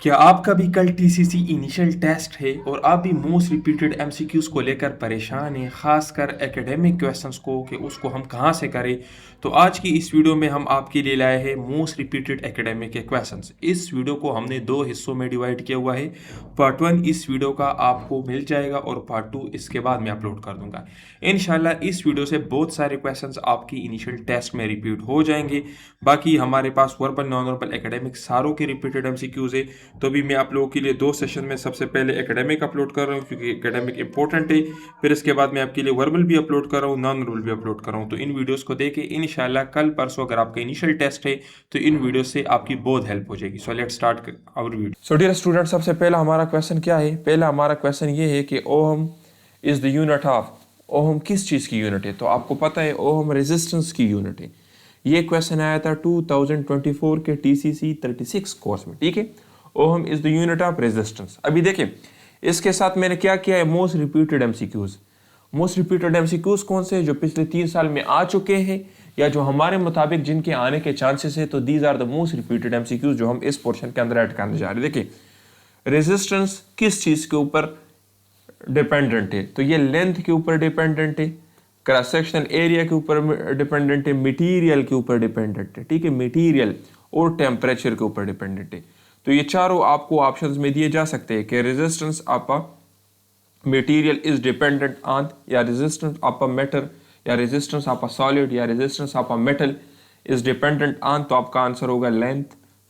क्या आपका भी कल टीसीसी इनिशियल टेस्ट है और आप भी मोस्ट रिपीटेड एमसीक्यूज को लेकर परेशान हैं, खासकर एकेडमिक क्वेश्चंस को कि उसको हम कहां से करें। तो आज की इस वीडियो में हम आपके लिए लाए हैं मोस्ट रिपीटेड एकेडमिक के क्वेश्चंस। इस वीडियो को हमने दो हिस्सों में डिवाइड किया हुआ है। पार्ट 1 इस वीडियो का आपको मिल जाएगा और पार्ट 2 इसके बाद मैं अपलोड कर दूंगा। इंशाल्लाह इस वीडियो से बहुत सारे क्वेश्चंस आपकी इनिशियल टेस्ट में रिपीट हो जाएंगे। बाकी हमारे पास वर्बल नॉन वर्बल एकेडमिक सारों के रिपीटेड एमसीक्यूज है। तो अभी मैं आप लोगों के लिए दो सेशन में सबसे पहले एकेडमिक अपलोड कर रहा हूँ क्योंकि एकेडमिक इंपॉर्टेंट है। फिर इसके बाद मैं आपके लिए वर्बल भी अपलोड कर रहा हूँ, नॉन वर्बल भी अपलोड कर रहा हूँ। तो इन वीडियोस को देखे इंशाल्लाह कल परसों अगर आपका इनिशियल टेस्ट है तो इन वीडियो से आपकी बहुत हेल्प हो जाएगी। So let's start our video. So dear student, सबसे पहला हमारा क्वेश्चन क्या है? पहला हमारा क्वेश्चन ये है कि ohm is the unit of. Ohm किस चीज़ की यूनिट है? तो आपको पता है ओहम रेजिस्टेंस की यूनिट है। ये क्वेश्चन आया था 2024 के TCC 36 कोर्स में, ठीक है। Ohm is the unit of resistance. अभी देखिए इसके साथ मैंने क्या किया है, most repeated MCQs. Most repeated MCQs कौन से जो पिछले 3 साल में आ चुके हैं या जो हमारे मुताबिक जिनके आने के चांसेस है, तो these are the most repeated MCQs जो हम इस पोर्शन के अंदर ऐड करने जा रहे हैं। देखिए रेजिस्टेंस किस चीज के ऊपर डिपेंडेंट है? तो ये लेंथ के ऊपर डिपेंडेंट है, क्रॉस सेक्शनल एरिया के ऊपर डिपेंडेंट है, मटेरियल के ऊपर डिपेंडेंट है, ठीक है, मटेरियल और टेम्परेचर के ऊपर डिपेंडेंट है। तो ये चारों आपको ऑप्शंस में दिए जा सकते हैं कि resistance of a material is dependent on, या रेजिस्टेंस ऑफ अ मैटर, या रेजिस्टेंस ऑफ अ सॉलिड, या resistance of a metal is dependent on. तो आपका आंसर होगा लेंथ,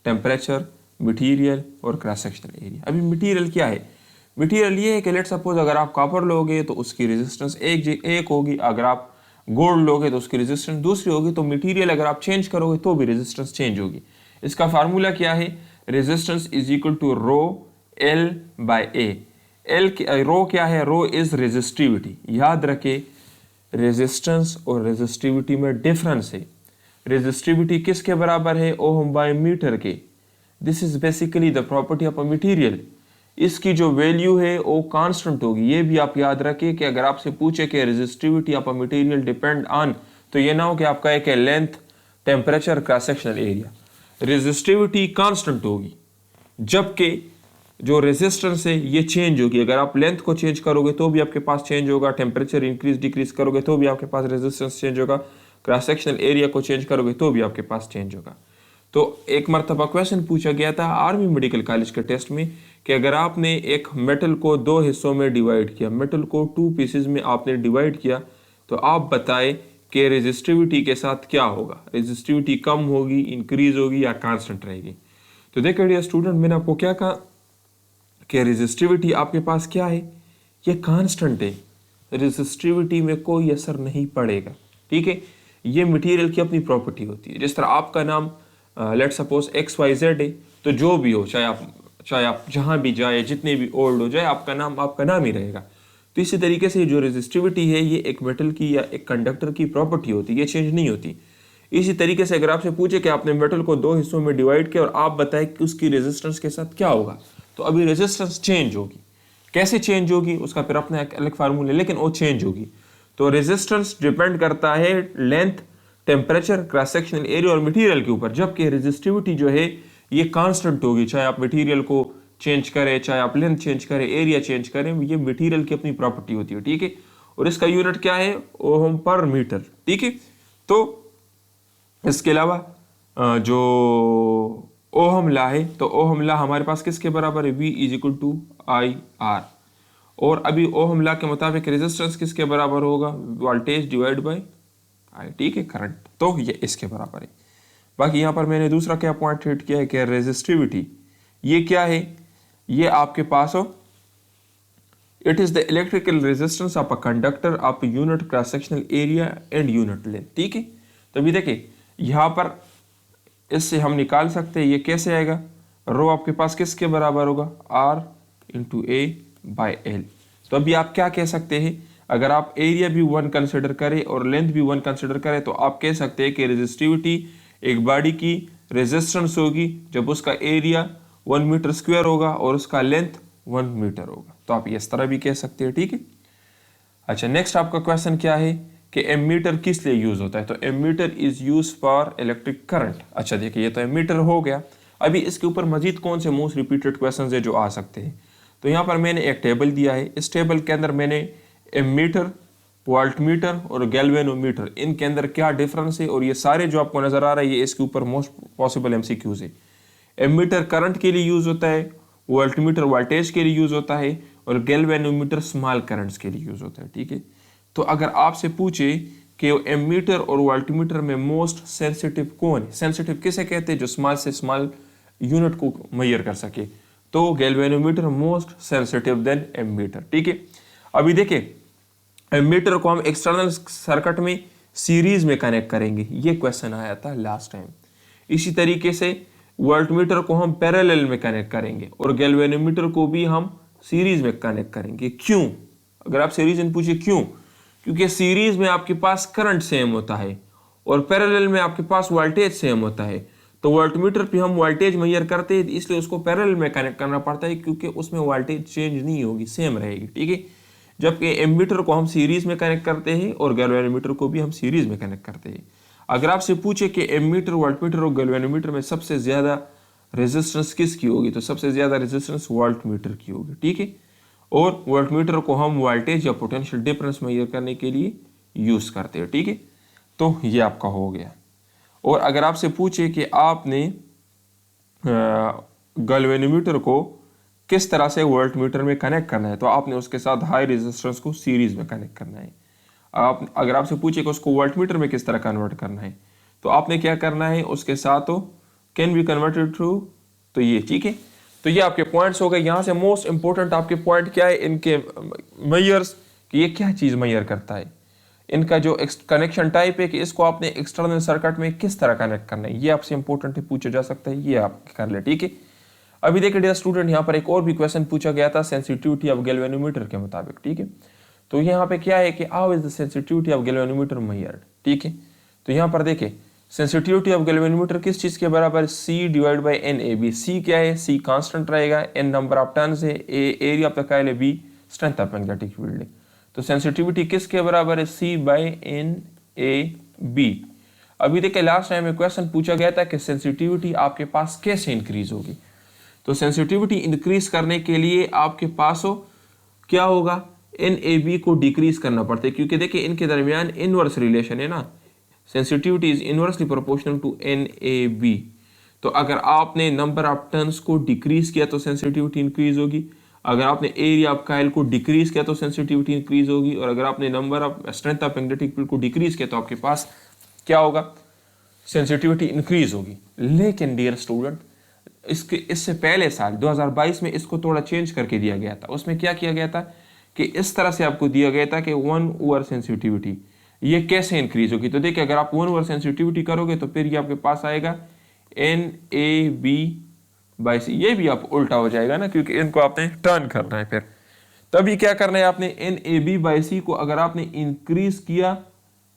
टेम्परेचर, मटेरियल और क्रॉस सेक्शनल एरिया। अभी मटेरियल क्या है? मटेरियल ये है कि लेट सपोज अगर आप कॉपर लोगे तो उसकी रेजिस्टेंस एक होगी, अगर आप गोल्ड लोगे तो उसकी रेजिस्टेंस दूसरी होगी। तो मटेरियल अगर आप चेंज करोगे तो भी रेजिस्टेंस चेंज होगी। इसका फार्मूला क्या है? Resistance is equal to rho L by A. Rho क्या है? Rho is resistivity. याद रखे रेजिस्टेंस और रेजिस्टिविटी में डिफरेंस है। रेजिस्टिविटी किसके बराबर है? ओहम बाय मीटर के। This is basically the property of a material. इसकी जो वैल्यू है वो कांस्टेंट होगी। ये भी आप याद रखिए कि अगर आपसे पूछे कि resistivity of a material depend on, तो ये ना हो कि आपका एक है length, temperature, cross sectional area. Resistivity constant होगी, जबकि जो रेजिस्टेंस है ये चेंज होगी। अगर आप लेंथ को चेंज करोगे तो भी आपके पास चेंज होगा, टेम्परेचर इंक्रीज डिक्रीज करोगे तो भी आपके पास रेजिस्टेंस चेंज होगा, क्रॉस सेक्शनल एरिया को चेंज करोगे तो भी आपके पास चेंज होगा। तो एक मरतबा क्वेश्चन पूछा गया था आर्मी मेडिकल कॉलेज के टेस्ट में कि अगर आपने एक मेटल को 2 हिस्सों में डिवाइड किया, मेटल को 2 पीसेज में आपने डिवाइड किया, तो आप बताएं कि रेजिस्टिविटी के साथ क्या होगा। रेजिस्टिविटी कम होगी, इंक्रीज होगी या कांस्टेंट रहेगी? तो देखिए डियर स्टूडेंट, मैंने आपको क्या कहा कि रेजिस्टिविटी आपके पास क्या है? ये कांस्टेंट है, रेजिस्टिविटी में कोई असर नहीं पड़ेगा, ठीक है। ये मटेरियल की अपनी प्रॉपर्टी होती है। जिस तरह आपका नाम लेट सपोज XYZ है, तो जो भी हो, चाहे आप जहां भी जाए, जितने भी ओल्ड हो जाए, आपका नाम ही रहेगा। तो इसी तरीके से जो रेजिस्टिविटी है ये एक मेटल की या एक कंडक्टर की प्रॉपर्टी होती है, ये चेंज नहीं होती। इसी तरीके से अगर आपसे पूछे कि आपने मेटल को 2 हिस्सों में डिवाइड किया और आप बताएं कि उसकी रेजिस्टेंस के साथ क्या होगा, तो अभी रेजिस्टेंस चेंज होगी। कैसे चेंज होगी उसका फिर अपना एक अलग फार्मूला, लेकिन वो चेंज होगी। तो रेजिस्टेंस डिपेंड करता है length, temperature, cross sectional area और मटेरियल के ऊपर, जबकि रेजिस्टिविटी जो है ये कांस्टेंट होगी। चाहे आप मटेरियल को चेंज करें, चाहे आप लेंथ चेंज करें, एरिया चेंज करें, ये मटेरियल की अपनी प्रॉपर्टी होती है, ठीक है। और इसका यूनिट क्या है? ओहम पर मीटर, ठीक है। तो इसके अलावा जो ओहम ला है, तो ओहम ला हमारे पास किसके बराबर है? V is equal to IR। और अभी ओहम ला के मुताबिक रेजिस्टेंस किसके बराबर होगा? वोल्टेज डिवाइड बाय I, ठीक है, करंट। तो ये इसके बराबर है। बाकी यहाँ पर मैंने दूसरा क्या पॉइंट हिट किया है कि रेजिस्टिविटी ये क्या है? ये आपके पास हो, it is the electrical resistance of a conductor of unit cross sectional area and unit length, ठीक है। तो अभी देखिए यहाँ पर इससे हम निकाल सकते हैं ये कैसे आएगा? रो आपके पास किसके बराबर होगा? R into A/L। तो अभी आप क्या कह सकते हैं? अगर आप एरिया भी 1 कंसिडर करें और लेंथ भी 1 कंसिडर करें, तो आप कह सकते हैं कि रेजिस्टिविटी एक बॉडी की रेजिस्टेंस होगी जब उसका एरिया 1 मीटर स्क्वायर होगा और उसका लेंथ 1 मीटर होगा। तो आप इस तरह भी कह सकते हैं, ठीक है। अच्छा, नेक्स्ट आपका क्वेश्चन क्या है कि एमीटर किस लिए यूज होता है? तो ammeter is use for electric current. अच्छा देखिए, ये तो एमीटर हो गया। अभी इसके ऊपर मजीद कौन से मोस्ट रिपीटेड क्वेश्चन है जो आ सकते हैं। तो यहाँ पर मैंने एक टेबल दिया है, इस टेबल के अंदर मैंने एमीटर, वोल्टमीटर और गैल्वेनोमीटर, इनके अंदर क्या डिफरेंस है, और ये सारे जो आपको नजर आ रहा है ये इसके ऊपर मोस्ट पॉसिबल एमसीक्यूज है। एमीटर करंट के लिए यूज होता है, वोल्टमीटर वोल्टेज के लिए यूज होता है, और गैल्वेनोमीटर स्मॉल करंट्स के लिए यूज होता है। ठीक है, तो अगर आपसे पूछे कि एमीटर और वोल्टमीटर में मोस्ट सेंसिटिव कौन है, सेंसिटिव किसे कहते हैं, जो स्मॉल से स्मॉल यूनिट को मेजर कर सके, तो galvanometer most sensitive then ammeter. ठीक है, अभी देखिए एमीटर को हम एक्सटर्नल सर्किट में सीरीज में कनेक्ट करेंगे, ये क्वेश्चन आया था लास्ट टाइम। इसी तरीके से वोल्टमीटर को हम पैरेलल में कनेक्ट करेंगे और गैल्वेनोमीटर को भी हम सीरीज में कनेक्ट करेंगे। क्यों? अगर आप रीजन पूछिए क्यों, क्योंकि सीरीज में आपके पास करंट सेम होता है और पैरेलल में आपके पास वोल्टेज सेम होता है। तो वोल्टमीटर पे हम वोल्टेज मेजर करते हैं, इसलिए उसको पैरेलल में कनेक्ट करना पड़ता है, क्योंकि उसमें वोल्टेज चेंज नहीं होगी, सेम रहेगी। ठीक है, जबकि एमीटर को हम सीरीज में कनेक्ट करते हैं और गैल्वेनोमीटर को भी हम सीरीज में कनेक्ट करते हैं। अगर आपसे पूछे कि एमीटर, वोल्टमीटर और गैल्वेनोमीटर में सबसे ज्यादा रेजिस्टेंस किसकी होगी, तो सबसे ज्यादा रेजिस्टेंस वोल्टमीटर की होगी। ठीक है, और वोल्टमीटर को हम वोल्टेज या पोटेंशियल डिफरेंस मेजर करने के लिए यूज करते हैं। ठीक है, तो ये आपका हो गया। और अगर आपसे पूछे कि आपने गैल्वेनोमीटर को किस तरह से वोल्टमीटर में कनेक्ट करना है, तो आपने उसके साथ हाई रेजिस्टेंस को सीरीज में कनेक्ट करना है। आप अगर आपसे पूछे कि उसको वोल्टमीटर में किस तरह कन्वर्ट करना है, तो आपने क्या करना है, उसके साथ तो कैन बी कन्वर्टेड थ्रू, तो ये ठीक है। तो ये आपके पॉइंट्स हो गए। यहाँ से मोस्ट इंपॉर्टेंट आपके पॉइंट क्या है, इनके मेजर्स, कि ये क्या चीज मेजर करता है, इनका जो कनेक्शन टाइप है कि इसको आपने एक्सटर्नल सर्किट में किस तरह कनेक्ट करना है, ये आपसे इंपॉर्टेंट है, पूछा जा सकता है, ये आप कर ले। ठीक है, अभी देखिए डियर स्टूडेंट, यहाँ पर एक और भी क्वेश्चन पूछा गया था सेंसिटिविटी ऑफ गैल्वेनोमीटर के मुताबिक। ठीक है, तो यहाँ पे क्या है कि how is the sensitivity of galvanometer measured. ठीक है, तो यहाँ पर देखिए सेंसिटिविटी ऑफ गैल्वेनोमीटर किस चीज के बराबर, C divide by NAB। C क्या है, C कांस्टेंट रहेगा, N नंबर ऑफ टर्न्स है, A area of the coil है, B strength of magnetic field है। तो सेंसिटिविटी किसके बराबर है, C बाई NAB। अभी देखिए लास्ट टाइम में क्वेश्चन पूछा गया था कि सेंसिटिविटी आपके पास कैसे इंक्रीज होगी। तो सेंसिटिविटी इंक्रीज करने के लिए आपके पास हो क्या होगा, NAB को डिक्रीज करना पड़ता है, क्योंकि देखिए इनके दरमियान इनवर्स रिलेशन है ना, sensitivity is inversely proportional to NAB। तो अगर आपने नंबर ऑफ टर्न्स को डिक्रीज किया तो सेंसिटिविटी इंक्रीज होगी, अगर आपने एरिया ऑफ कॉइल को डिक्रीज किया तो सेंसिटिविटी इंक्रीज होगी, और अगर आपने number of strength of magnetic field को डिक्रीज किया तो आपके पास क्या होगा, सेंसिटिविटी इंक्रीज होगी। लेकिन डियर स्टूडेंट, इससे पहले साल 2022 में इसको थोड़ा चेंज करके दिया गया था। उसमें क्या किया गया था कि इस तरह से आपको दिया गया था कि 1 ओवर सेंसिटिविटी ये कैसे इंक्रीज होगी। तो देखिए अगर आप 1 ओवर सेंसिटिविटी करोगे तो फिर ये आपके पास आएगा NAB/C। ये भी आप उल्टा हो जाएगा ना, क्योंकि इनको आपने टर्न करना है। फिर तभी क्या करना है आपने, NAB/C को अगर आपने इंक्रीज किया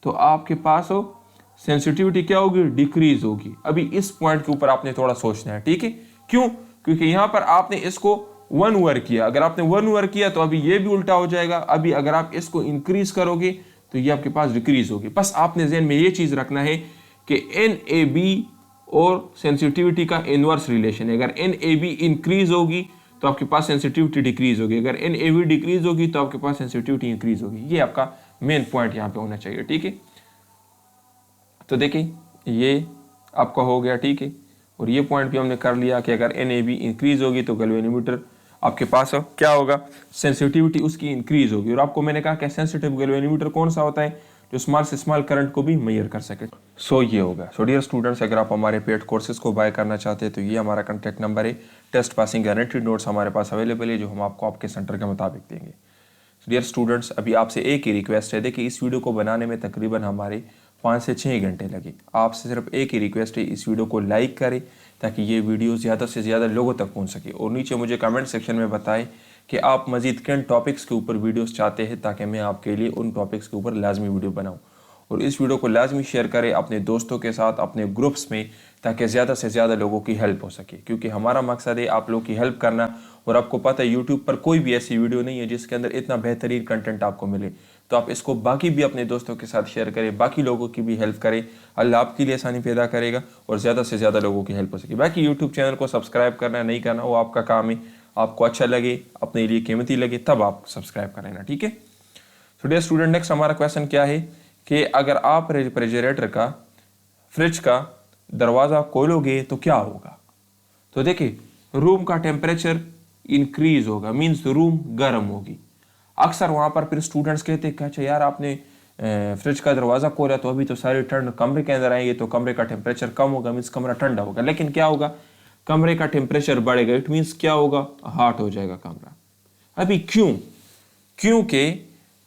तो आपके पास हो सेंसिटिविटी क्या होगी, डिक्रीज होगी। अभी इस पॉइंट के ऊपर आपने थोड़ा सोचना है। ठीक है, क्यों, क्योंकि यहां पर आपने इसको 1 ओवर किया, अगर आपने 1 ओवर किया तो अभी ये भी उल्टा हो जाएगा। अभी अगर आप इसको इंक्रीज करोगे तो ये आपके पास डिक्रीज होगी। बस आपने ज़हन में ये चीज रखना है कि NAB और सेंसिटिविटी का इनवर्स रिलेशन है। अगर NAB इंक्रीज होगी तो आपके पास सेंसिटिविटी डिक्रीज होगी, अगर NAB डिक्रीज होगी तो आपके पास सेंसिटिविटी इंक्रीज होगी। ये आपका मेन पॉइंट यहाँ पे होना चाहिए। ठीक है, तो देखिए ये आपका हो गया। ठीक है, और ये पॉइंट भी हमने कर लिया कि अगर NAB इंक्रीज होगी तो गैल्वेनोमीटर आपके पास हो क्या होगा, सेंसिटिविटी उसकी इंक्रीज होगी। और आपको मैंने कहा कि सेंसिटिव गैल्वेनोमीटर कौन सा होता है, जो स्मॉल से स्मॉल करंट को भी मेजर कर सके। सो ये होगा। सो डियर स्टूडेंट्स, अगर आप हमारे पेड कोर्सेज को बाय करना चाहते हैं तो ये हमारा कॉन्टैक्ट नंबर है। टेस्ट पासिंग गारंटीड नोट्स हमारे पास अवेलेबल है, जो हम आपको आपके सेंटर के मुताबिक देंगे। डियर स्टूडेंट्स, अभी आपसे एक ही रिक्वेस्ट है, देखिए इस वीडियो को बनाने में तकरीबन हमारे 5 से 6 घंटे लगे। आपसे सिर्फ एक ही रिक्वेस्ट है, इस वीडियो को लाइक करें ताकि ये वीडियो ज़्यादा से ज़्यादा लोगों तक पहुंच सके, और नीचे मुझे कमेंट सेक्शन में बताएं कि आप मज़ीद किन टॉपिक्स के ऊपर वीडियोस चाहते हैं, ताकि मैं आपके लिए उन टॉपिक्स के ऊपर लाजमी वीडियो बनाऊं। और इस वीडियो को लाजमी शेयर करें अपने दोस्तों के साथ, अपने ग्रुप्स में, ताकि ज़्यादा से ज़्यादा लोगों की हेल्प हो सके, क्योंकि हमारा मकसद है आप लोग की हेल्प करना। और आपको पता है यूट्यूब पर कोई भी ऐसी वीडियो नहीं है जिसके अंदर इतना बेहतरीन कंटेंट आपको मिले। तो आप इसको बाकी भी अपने दोस्तों के साथ शेयर करें, बाकी लोगों की भी हेल्प करें। अल्लाह आपके लिए आसानी पैदा करेगा और ज़्यादा से ज़्यादा लोगों की हेल्प हो सके। बाकी यूट्यूब चैनल को सब्सक्राइब करना नहीं करना वो आपका काम है, आपको अच्छा लगे, अपने लिए कीमती लगे तब आप सब्सक्राइब करें ना, ठीक है। तो डियर स्टूडेंट, नेक्स्ट हमारा क्वेश्चन क्या है कि अगर आप रेफ्रिजरेटर का, फ्रिज का दरवाज़ा खोलोगे तो क्या होगा। तो देखिए, रूम का टेम्परेचर इंक्रीज होगा, मीन्स रूम गर्म होगी। अक्सर वहाँ पर फिर स्टूडेंट्स कहते हैं कि अच्छा यार आपने फ्रिज का दरवाज़ा खोला तो अभी तो सारी ठंड कमरे के अंदर आएंगे तो कमरे का टेम्परेचर कम होगा, मीन्स कमरा ठंडा होगा। लेकिन क्या होगा, कमरे का टेम्परेचर बढ़ेगा, इट मीन्स क्या होगा, हॉट हो जाएगा कमरा। अभी क्यों? क्योंकि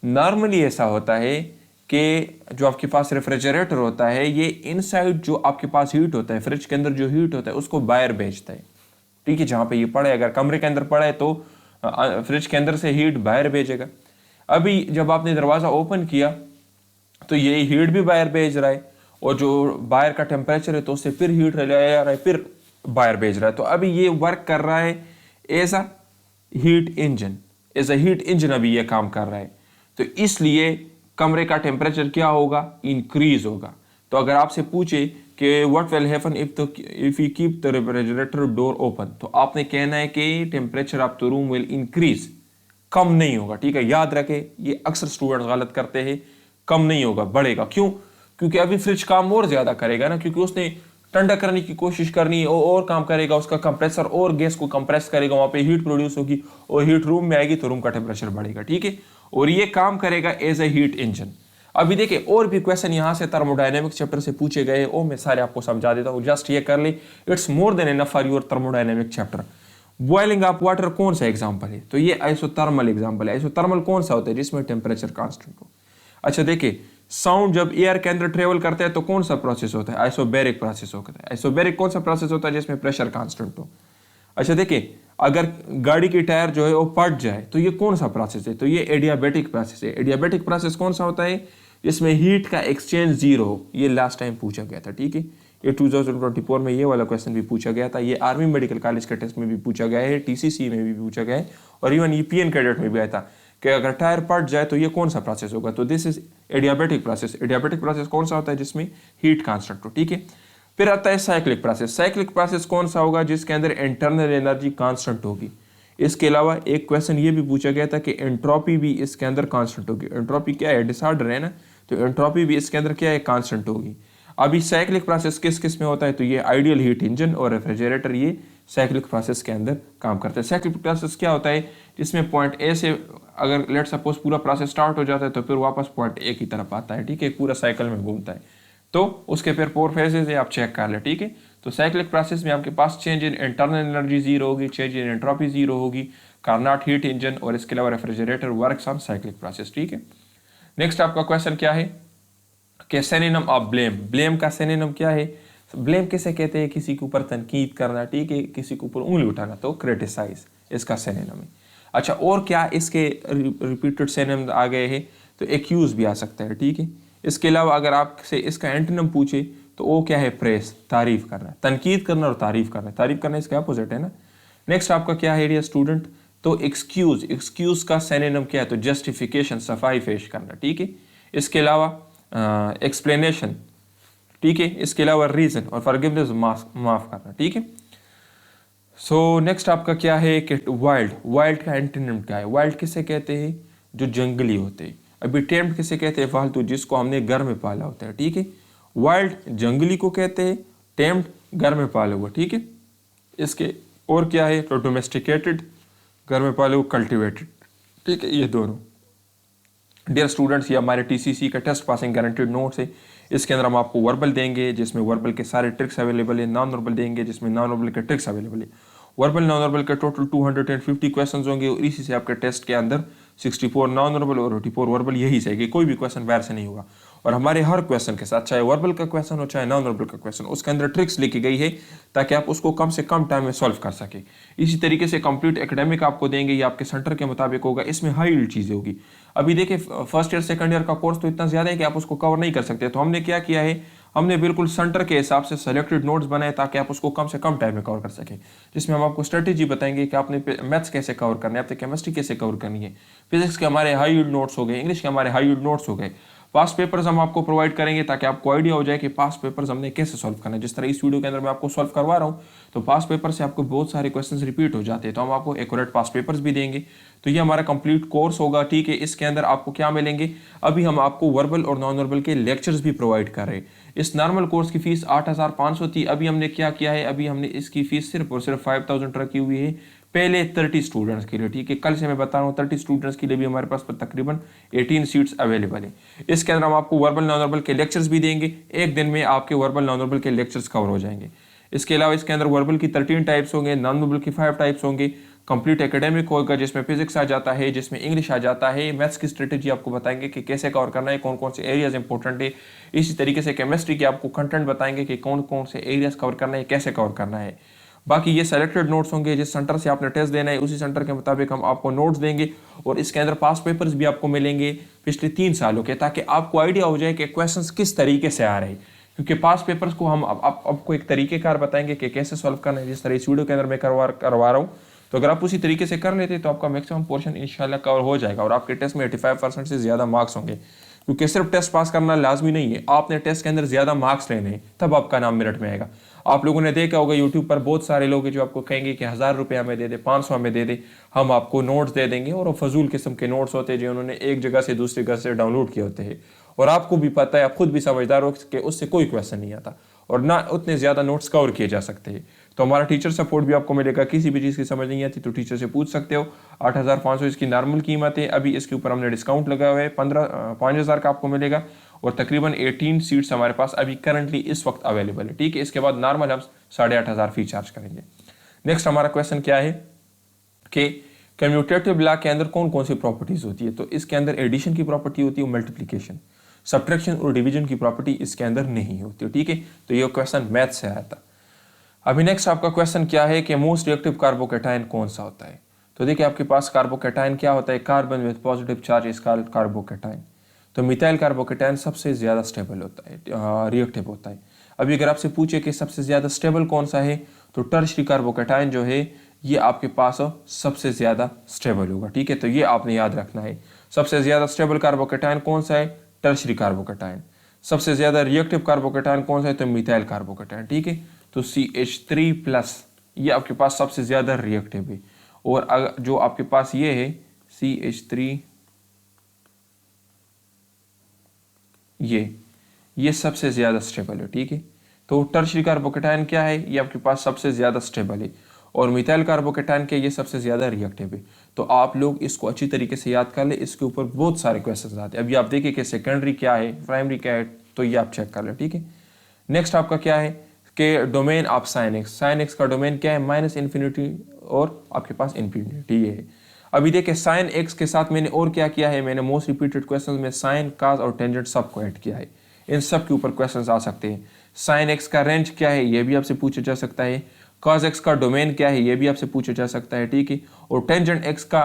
नॉर्मली ऐसा होता है कि जो आपके पास रेफ्रिजरेटर होता है ये इनसाइड जो आपके पास हीट होता है, फ्रिज के अंदर जो हीट होता है उसको बाहर भेजता है, ठीक है। जहाँ पे ये पड़ा है, अगर कमरे के अंदर पड़ा है तो फ्रिज के अंदर से हीट बाहर भेजेगा। अभी जब आपने दरवाज़ा ओपन किया तो ये हीट भी बाहर भेज रहा है और जो बाहर का टेम्परेचर है तो उससे फिर हीट ले आ रहा है, फिर बाहर भेज रहा है। तो अभी ये वर्क कर रहा है as a heat engine, as a heat engine अभी ये काम कर रहा है। तो इसलिए कमरे का टेम्परेचर क्या होगा, इंक्रीज होगा। तो अगर आपसे पूछे कि what will happen if you keep the refrigerator door open, तो आपने कहना है कि temperature of the room will increase, कम नहीं होगा, ठीक है। याद रखें, ये अक्सर स्टूडेंट गलत करते हैं, कम नहीं होगा, बढ़ेगा। क्यों? क्योंकि अभी फ्रिज काम और ज्यादा करेगा ना, क्योंकि उसने ठंडा करने की कोशिश करनी है और काम करेगा, उसका कंप्रेसर और गैस को कंप्रेस करेगा, वहां पे हीट प्रोड्यूस होगी और हीट रूम में आएगी तो रूम का टेम्परेचर बढ़ेगा, ठीक है। और ये काम करेगा एज ए हीट इंजन। अभी देखिए और भी क्वेश्चन यहाँ से थर्मोडायनेमिक्स चैप्टर से पूछे गए, ओ मैं सारे आपको समझा देता हूँ, जस्ट ये कर ले, it's more than enough for your thermodynamic chapter. Boiling of water कौन सा एग्जाम्पल है, तो ये आइसोथर्मल एग्जाम्पल है। आइसोथर्मल कौन सा होता है, जिसमें टेम्परेचर कांस्टेंट हो। अच्छा देखिए, साउंड जब एयर के अंदर ट्रेवल करता है तो कौन सा प्रोसेस होता है, आइसोबैरिक प्रोसेस होता है। आइसोबैरिक कौन सा प्रोसेस होता है, जिसमें प्रेशर कांस्टेंट हो। अच्छा देखिए, अगर गाड़ी की टायर जो है वो फट जाए तो ये कौन सा प्रोसेस है, तो ये एडियाबैटिक प्रोसेस है। एडियाबैटिक प्रोसेस कौन सा होता है, जिसमें हीट का एक्सचेंज जीरो हो। ये लास्ट टाइम पूछा गया था, ठीक है। ये 2024 में ये वाला क्वेश्चन भी पूछा गया था, ये आर्मी मेडिकल कॉलेज के टेस्ट में भी पूछा गया है, टीसीसी में भी पूछा गया है और इवन ईपीएन कैडेट में भी आया था कि अगर टायर फट जाए तो ये कौन सा प्रोसेस होगा। तो this is adiabatic process. Adiabatic process कौन सा होता है, जिसमें हीट कांस्टेंट हो, ठीक है। फिर आता है साइक्लिक प्रोसेस। साइक्लिक प्रोसेस कौन सा होगा, जिसके अंदर इंटरनल एनर्जी कांस्टेंट होगी। इसके अलावा एक क्वेश्चन ये भी पूछा गया था कि एंट्रोपी भी इसके अंदर कांस्टेंट होगी। एंट्रोपी क्या है, डिसऑर्डर है ना, तो एंट्रोपी भी इसके अंदर क्या है, कांस्टेंट होगी। अभी साइक्लिक प्रोसेस किस किस में होता है, तो ये आइडियल हीट इंजन और रेफ्रिजरेटर ये साइक्लिक प्रोसेस के अंदर काम करते हैं। साइक्लिक प्रोसेस क्या होता है, जिसमें पॉइंट ए से अगर लेट सपोज पूरा प्रोसेस स्टार्ट हो जाता है तो फिर वापस पॉइंट ए की तरफ आता है, ठीक है, पूरा साइकिल में घूमता है। तो उसके फिर 4 फेजेस है, आप चेक कर ले, ठीक है। तो साइक्लिक प्रोसेस में आपके पास change in internal energy zero होगी, चेंज इन एंट्रोपी जीरो होगी, कार्नोट हीट इंजन और इसके अलावा refrigerator works on cyclic process, ठीक है। नेक्स्ट आपका क्वेश्चन क्या है कि सिनोनिम ऑफ ब्लेम। ब्लेम का सिनोनिम क्या है, ब्लेम किसे कहते हैं, किसी के ऊपर तनकीद करना, ठीक है, किसी के ऊपर उंगली उठाना, तो क्रिटिसाइज इसका सिनोनिम है। अच्छा और क्या इसके रिपीटेड सिनोनिम आ गए हैं, तो एक्यूज भी आ सकता है, ठीक है। इसके अलावा अगर आपसे इसका एंटोनिम पूछे तो वो क्या है, प्रेस, तारीफ करना, तनकीद करना और तारीफ करना। तारीफ करना इसका अपोजिट है ना। नेक्स्ट आपका क्या है डियर स्टूडेंट, तो एक्सक्यूज। एक्सक्यूज का सिनोनिम क्या है, तो जस्टिफिकेशन, सफाई पेश करना, ठीक है। इसके अलावा एक्सप्लेनेशन, ठीक है। इसके अलावा रीजन और फॉरगिवनेस, माफ करना, ठीक है। सो नेक्स्ट आपका क्या है कि वाइल्ड। वाइल्ड का एंटोनिम क्या है, वाइल्ड किसे कहते हैं, जो जंगली होते हैं। अभी टेम्प्ट किसे कहते हैं, फालतू, जिसको हमने घर में पाला होता है, ठीक है। वाइल्ड जंगली को कहते हैं, टेम्प्ट घर में पाले हुआ, ठीक है। इसके और क्या है, तो डोमेस्टिकेटेड घर में पाले हुए, कल्टिवेटेड, ठीक है, ये दोनों। डियर स्टूडेंट्स, ये हमारे टीसीसी का टेस्ट पासिंग गारंटेड नोट्स है। इसके अंदर हम आपको वर्बल देंगे जिसमें वर्बल के सारे ट्रिक्स अवेलेबल है, नॉन वर्बल देंगे जिसमें नॉन वर्बल के ट्रिक्स अवेलेबल है। वर्बल नॉन वर्बल के टोटल 250 क्वेश्चंस होंगे और इसी से आपके टेस्ट के अंदर 64 नॉन वर्बल और 84 वर्बल, यही से कि कोई भी क्वेश्चन बाहर से नहीं होगा। और हमारे हर क्वेश्चन के साथ, चाहे वर्बल का क्वेश्चन हो चाहे नॉन वर्बल का क्वेश्चन, उसके अंदर ट्रिक्स लिखी गई है ताकि आप उसको कम से कम टाइम में सॉल्व कर सके। इसी तरीके से कंप्लीट एकेडमिक आपको देंगे, ये आपके सेंटर के मुताबिक होगा, इसमें हाई यील्ड चीज़ें होगी। अभी देखिए फर्स्ट ईयर सेकंड ईयर का कोर्स तो इतना ज़्यादा है कि आप उसको कवर नहीं कर सकते, तो हमने क्या किया है, हमने बिल्कुल सेंटर के हिसाब से सेलेक्टेड नोट्स बनाए ताकि आप उसको कम से कम टाइम में कवर कर सकें, जिसमें हम आपको स्ट्रेटेजी बताएंगे कि आपने मैथ्स कैसे कवर करना है, आपने केमिस्ट्री कैसे कवर करनी है, फिजिक्स के हमारे हाई यील्ड नोट्स हो गए, इंग्लिश के हमारे हाई यील्ड नोट्स हो गए, पास्ट पेपर्स हम आपको प्रोवाइड करेंगे ताकि आपको आइडिया हो जाए कि पास्ट पेपर्स हमने कैसे सॉल्व करना है। जिस तरह इस वीडियो के अंदर मैं आपको सॉल्व करवा रहा हूँ, तो पास्ट पेपर से आपको बहुत सारे क्वेश्चंस रिपीट हो जाते हैं, तो हम आपको एक्यूरेट पास्ट पेपर्स भी देंगे। तो ये हमारा कंप्लीट कोर्स होगा, ठीक है। इसके अंदर आपको क्या मिलेंगे, अभी हम आपको वर्बल और नॉन वर्बल के लेक्चर्स भी प्रोवाइड कर रहे हैं। इस नॉर्मल कोर्स की फीस 8,500 थी, अभी हमने क्या किया है, अभी हमने इसकी फीस सिर्फ और सिर्फ 5,000 रखी हुई है पहले 30 स्टूडेंट्स के लिए, ठीक है। कल से मैं बता रहा हूँ 30 स्टूडेंट्स के लिए भी हमारे पास तकरीबन 18 सीट्स अवेलेबल है। इसके अंदर हम आपको वर्बल नॉन वर्बल के लेक्चर्स भी देंगे, एक दिन में आपके वर्बल नॉन वर्बल के लेक्चर्स कवर हो जाएंगे। इसके अलावा इसके अंदर वर्बल की 13 टाइप्स होंगे, नॉन वर्बल की 5 टाइप्स होंगे, कंप्लीट एकेडमिक होगा जिसमें फिजिक्स आ जाता है, जिसमें इंग्लिश आ जाता है, मैथ्स की स्ट्रेटेजी आपको बताएंगे कि कैसे कवर करना है, कौन कौन से एरियाज इंपॉर्टेंट है। इसी तरीके से केमिस्ट्री के आपको कंटेंट बताएंगे कि कौन कौन से एरियाज कवर करना है, कैसे कवर करना है। बाकी ये सेलेक्टेड नोट्स होंगे, जिस सेंटर से आपने टेस्ट देना है उसी सेंटर के मुताबिक हम आपको नोट्स देंगे, और इसके अंदर पास पेपर्स भी आपको मिलेंगे पिछले 3 सालों के, ताकि आपको आइडिया हो जाए कि क्वेश्चंस किस तरीके से आ रहे हैं। क्योंकि पास पेपर्स को हम आपको एक तरीकेकार बताएंगे कि कैसे सॉल्व करना है, जिस तरह इस वीडियो के अंदर मैं करवा रहा हूँ। तो अगर आप उसी तरीके से कर लेते तो आपका मैक्सिमम पोर्शन इंशाल्लाह कवर हो जाएगा, और आपके टेस्ट में 85% से ज़्यादा मार्क्स होंगे। क्योंकि सिर्फ टेस्ट पास करना लाजमी नहीं है, आपने टेस्ट के अंदर ज़्यादा मार्क्स लेने हैं, तब आपका नाम मेरिट में आएगा। आप लोगों ने देखा होगा यूट्यूब पर बहुत सारे लोग हैं जो आपको कहेंगे कि 1000 रुपये हमें दे दे, 500 हमें दे दे, हम आपको नोट्स दे देंगे, और वो फजूल किस्म के नोट्स होते हैं जो उन्होंने एक जगह से दूसरी जगह से डाउनलोड किए होते हैं, और आपको भी पता है, आप खुद भी समझदार हो कि उससे कोई क्वेश्चन नहीं आता, और ना उतने ज़्यादा नोट्स कवर किए जा सकते हैं। तो हमारा टीचर सपोर्ट भी आपको मिलेगा, किसी भी चीज़ की समझ नहीं आती तो टीचर से पूछ सकते हो। 8,500 इसकी नॉर्मल कीमत है, अभी इसके ऊपर हमने डिस्काउंट लगाया हुआ है, 5,000 का आपको मिलेगा, और तकरीबन 18 सीट्स हमारे पास अभी करंटली इस वक्त अवेलेबल है, ठीक है। इसके बाद नॉर्मल हम 8,500 फी चार्ज करेंगे। नेक्स्ट हमारा क्वेश्चन क्या है कि कम्यूटेटिव लॉ के अंदर कौन कौन सी प्रॉपर्टीज होती है। तो इसके अंदर एडिशन की प्रॉपर्टी होती है, मल्टीप्लिकेशन, सब्ट्रैक्शन और डिवीजन की प्रॉपर्टी इसके अंदर नहीं होती, ठीक है। तो ये क्वेश्चन मैथ से आया था। अभी नेक्स्ट आपका क्वेश्चन क्या है कि मोस्ट रिएक्टिव कार्बोकैटायन कौन सा होता है। तो देखिए आपके पास कार्बोकैटायन क्या होता है, carbon with positive charge is called carbocation. तो मिथाइल कार्बोकैटायन सबसे ज़्यादा स्टेबल होता है, रिएक्टिव होता है। अभी अगर आपसे पूछे कि सबसे ज़्यादा स्टेबल कौन सा है, तो टर्शियरी कार्बोकैटायन जो है ये आपके पास सबसे ज़्यादा स्टेबल होगा, ठीक है। तो ये आपने याद रखना है, सबसे ज़्यादा स्टेबल कार्बोकैटायन कौन सा है, टर्शियरी कार्बोकैटायन। सबसे ज़्यादा रिएक्टिव कार्बोकैटायन कौन सा है, तो मिथाइल कार्बोकैटायन, ठीक है। तो CH3+ ये आपके पास सबसे ज़्यादा रिएक्टिव है, और अगर जो आपके पास ये है CH3, ये सबसे ज़्यादा स्टेबल है, ठीक है। तो टर्शियरी कार्बोकैटायन क्या है, ये आपके पास सबसे ज़्यादा स्टेबल है, और मिथाइल कार्बोकैटायन के ये सबसे ज़्यादा रिएक्टिव है। तो आप लोग इसको अच्छी तरीके से याद कर ले, इसके ऊपर बहुत सारे क्वेश्चन आते हैं। अभी आप देखिए कि सेकेंडरी क्या है, प्राइमरी क्या है, तो ये आप चेक कर ले, ठीक है। नेक्स्ट आपका क्या है कि domain of sine x, sine x का डोमेन क्या है, -इन्फिनिटी और आपके पास इन्फिनिटी ये है। अभी देखिए साइन एक्स के साथ मैंने और क्या किया है, मैंने मोस्ट रिपीटेड क्वेश्चन में साइन, काज और टेंजेंट सबको ऐड किया है, इन सब के ऊपर क्वेश्चंस आ सकते हैं। साइन एक्स का रेंज क्या है, ये भी आपसे पूछा जा सकता है। कॉज एक्स का डोमेन क्या है, ये भी आपसे पूछा जा सकता है, ठीक है। और टेंजेंट एक्स का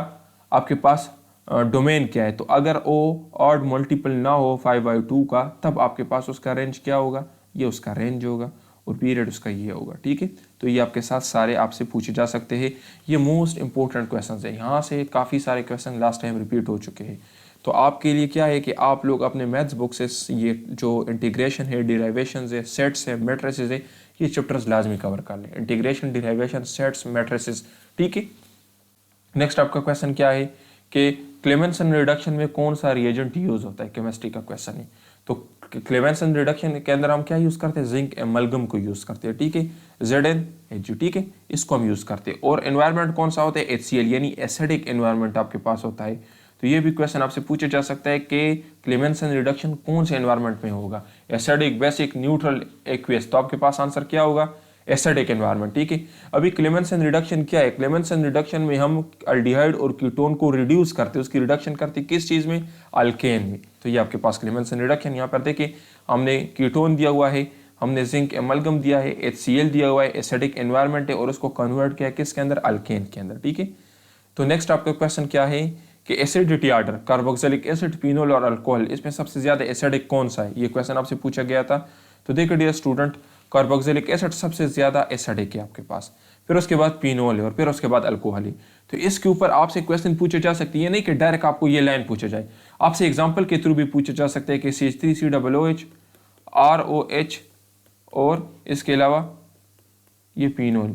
आपके पास डोमेन क्या है। तो अगर वो ऑड मल्टीपल ना हो 5/2 का, तब आपके पास उसका रेंज क्या होगा, ये उसका रेंज होगा, और पीरियड उसका ये होगा, ठीक है। तो ये आपके साथ सारे आपसे पूछे जा सकते हैं, ये मोस्ट इंपॉर्टेंट क्वेश्चंस है। यहाँ से काफ़ी सारे क्वेश्चन लास्ट टाइम रिपीट हो चुके हैं। तो आपके लिए क्या है कि आप लोग अपने मैथ्स बुक से ये जो इंटीग्रेशन है, डिराइवेशन है, सेट्स है, मैट्रिसेस है, ये चैप्टर्स लाजमी कवर कर लें। इंटीग्रेशन, डिराइवेशन, सेट्स, मैट्रिसेस, ठीक है। नेक्स्ट आपका क्वेश्चन क्या है कि क्लेमेंसन रिडक्शन में कौन सा रिएजेंट यूज होता है, केमिस्ट्री का क्वेश्चन है। तो क्लेमेंसन रिडक्शन के अंदर हम क्या यूज करते हैं, जिंक एमलगम को यूज करते हैं, ठीक है, ZnHg, ठीक है, इसको हम यूज करते हैं। और एनवायरनमेंट कौन सा होता है, HCl, यानी एसिडिक एनवायरनमेंट आपके पास होता है। तो ये भी क्वेश्चन आपसे पूछा जा सकता है कि क्लेमेंसन रिडक्शन कौन से एनवायरनमेंट में होगा, एसिडिक, बेसिक, न्यूट्रल, एक्वियस। तो आपके पास आंसर क्या होगा, एसिडिक एनवायरनमेंट, ठीक है। अभी क्लेमेंसन रिडक्शन क्या है, क्लेमेंसन रिडक्शन में हम अल्डिहाइड और कीटोन को रिड्यूस करते हैं, उसकी रिडक्शन करते हैं किस चीज़ में, अल्केन में। तो ये आपके पास क्लेमेंसन रिडक्शन, यहाँ पर देखिए हमने कीटोन दिया हुआ है, हमने जिंक एमलगम दिया है, HCl दिया हुआ है, एसिडिक एनवायरनमेंट है, और उसको कन्वर्ट किया किसके अंदर, अल्केन के अंदर, ठीक है। तो नेक्स्ट आपका क्वेश्चन क्या है कि acidity order, carboxylic acid, phenol और अल्कोहल, इसमें सबसे ज़्यादा एसिडिक कौन सा है, ये क्वेश्चन आपसे पूछा गया था। तो देखिए डियर स्टूडेंट, कार्बोक्सिलिक एसिड सबसे ज़्यादा एसिडिक है आपके पास, फिर उसके बाद फिनोल है और फिर उसके बाद अल्कोहल है। तो इसके ऊपर आपसे क्वेश्चन पूछे जा सकते हैं, नहीं कि डायरेक्ट आपको ये लाइन पूछा जाए, आपसे एग्जांपल के थ्रू भी पूछा जा सकता है कि CH3COOH, ROH और इसके अलावा ये फिनोल,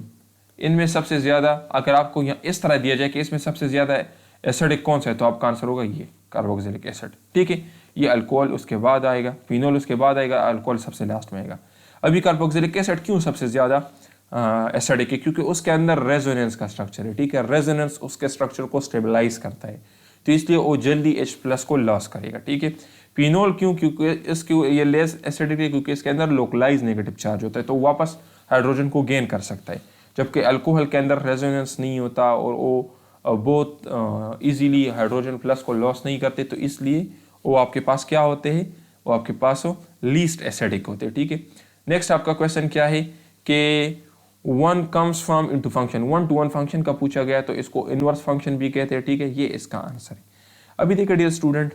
इनमें सबसे ज़्यादा अगर आपको यहाँ इस तरह दिया जाए कि इसमें सबसे ज़्यादा एसिडिक कौन सा है, तो आपका आंसर होगा ये कार्बोक्सिलिक एसिड। ठीक है, ये अल्कोहल उसके बाद आएगा, फिनोल उसके बाद आएगा, अल्कोहल सबसे लास्ट में आएगा। अभी कार्बोक्सिलिक एसिड क्यों सबसे ज़्यादा एसिडिक है? क्योंकि उसके अंदर रेजोनेंस का स्ट्रक्चर है। ठीक है, रेजोनेंस उसके स्ट्रक्चर को स्टेबलाइज करता है, तो इसलिए वो जल्दी H+ को लॉस करेगा। ठीक है, फिनोल क्यों? क्योंकि इसकी ये लेस एसिडिक है क्योंकि इसके अंदर लोकलाइज नेगेटिव चार्ज होता है, तो वापस हाइड्रोजन को गेन कर सकता है, जबकि अल्कोहल के अंदर रेजोनेंस नहीं होता और वो बहुत इजीली हाइड्रोजन प्लस को लॉस नहीं करते, तो इसलिए वो आपके पास क्या होते हैं, वो आपके पास वो लीस्ट एसिडिक होते हैं। ठीक है, नेक्स्ट आपका क्वेश्चन क्या है कि one comes from into function, 1-to-1 function का पूछा गया, तो इसको इनवर्स फंक्शन भी कहते हैं। ठीक है, ये इसका आंसर है। अभी देखिए डियर स्टूडेंट,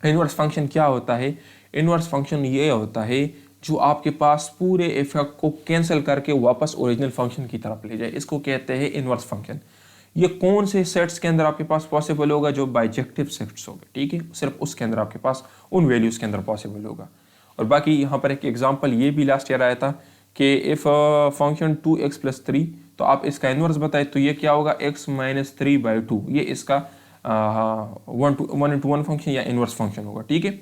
इनवर्स फंक्शन क्या होता है? इनवर्स फंक्शन ये होता है जो आपके पास पूरे इफेक्ट को कैंसिल करके वापस ओरिजिनल फंक्शन की तरफ ले जाए, इसको कहते हैं इनवर्स फंक्शन। ये कौन से सेट्स के अंदर आपके पास पॉसिबल होगा? जो बाइजेक्टिव सेट्स होंगे। ठीक है, सिर्फ उसके अंदर आपके पास उन वैल्यूज के अंदर पॉसिबल होगा। और बाकी यहाँ पर एक एग्जांपल ये भी लास्ट ईयर आया था कि इफ फंक्शन 2x+3, तो आप इसका इनवर्स बताए तो ये क्या होगा? x - 3/2। ये इसका 1-to-1 फंक्शन या इनवर्स फंक्शन होगा। ठीक है,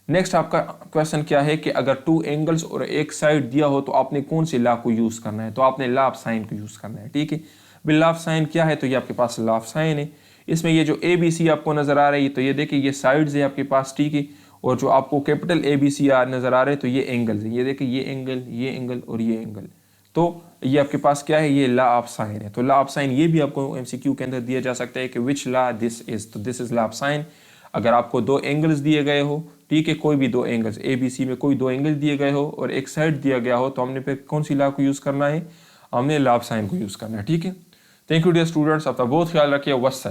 नेक्स्ट आपका क्वेश्चन क्या है कि अगर 2 एंगल्स और एक साइड दिया हो तो आपने कौन से लॉ को यूज करना है? तो आपने लॉ ऑफ साइन को यूज करना है। ठीक है, लॉ ऑफ साइन क्या है? तो ये आपके पास लॉ ऑफ साइन है। इसमें ये जो ABC आपको नजर आ रही है, तो ये देखिए ये साइड्स है आपके पास। ठीक है, और जो आपको कैपिटल ABC नजर आ रहे हैं, तो ये एंगल्स है। ये देखिए ये एंगल और ये एंगल, तो ये आपके पास क्या है? ये लॉ ऑफ साइन है। तो लॉ ऑफ साइन ये भी आपको MCQ के अंदर दिया जा सकता है कि विच लॉ दिस इज, तो this is law of sine. अगर आपको 2 एंगल्स दिए गए हो, ठीक है, कोई भी 2 एंगल्स ABC में कोई 2 एंगल दिए गए हो और एक साइड दिया गया हो, तो हमने फिर कौन सी लॉ को यूज करना है? हमने लॉ ऑफ साइन को यूज करना है। ठीक है, थैंक यू डियर स्टूडेंट्स, अपना बहुत ख्याल रखिए। वस्सलाम।